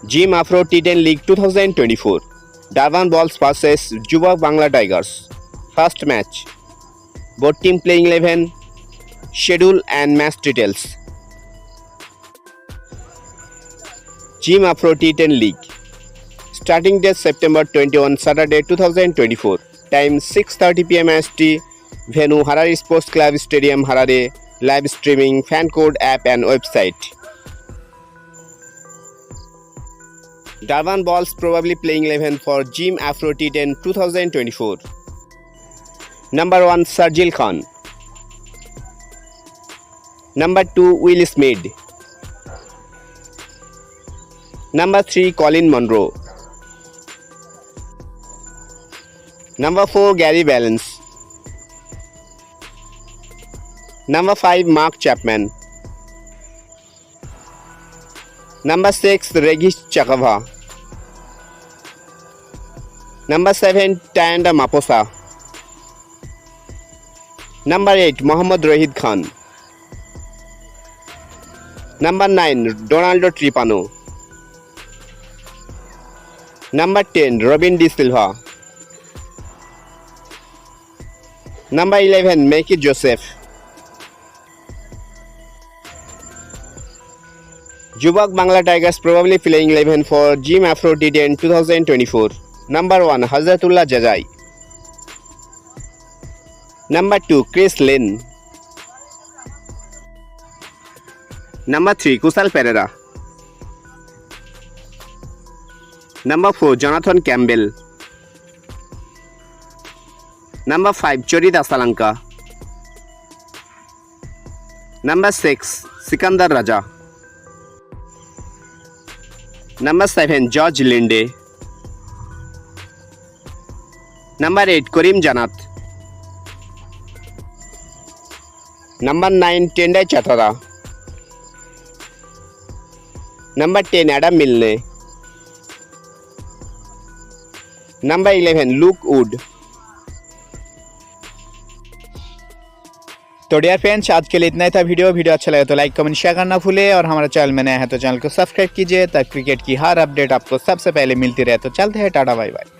Jim Afro T10 League 2024. Durban Balls vs Jubak Bangla Tigers. First match. Both team playing 11. Schedule and match details. Jim Afro T10 League. Starting date September 21, Saturday 2024. Time 6:30 PM IST. Venue Harare Sports Club Stadium, Harare. Live streaming, fan code, app and website. Durban Balls probably playing 11 for Jim Afro T10 2024. Number 1 Sharjeel Khan. Number 2 Will Smith. Number 3 Colin Monroe. Number 4 Gary Valence. Number 5 Mark Chapman. Number 6 Regis Chakava. Number 7 Tayanda Maposa. Number 8 Mohammad Rohit Khan. Number 9 Donaldo Tripano. Number 10 Robin De Silva. Number 11 Mekhi Joseph. Jubak Bangla Tigers probably playing 11 for Jim Afro T10 2024. Number 1 Hazratullah Jajai. Number 2 Chris Lynn. Number 3 Kusal Pereira. Number 4 Jonathan Campbell. Number 5 Chorita Salanka. Number 6 Sikandar Raja. Number 7 George Linde. Number 8 Karim Janat. Number 9 Tendai Chatara. Number 10 Adam Milne. Number 11 Luke Wood. तो dear friends, आज के लिए इतना ही था। Video अच्छा लगे तो like comment share करना भूले, और हमारा चैनल में नया है तो चैनल को सब्सक्राइब कीजिए ताकि क्रिकेट की हर अपडेट आपको सबसे पहले मिलती रहे। तो चलते हैं, टाटा बाय बाय।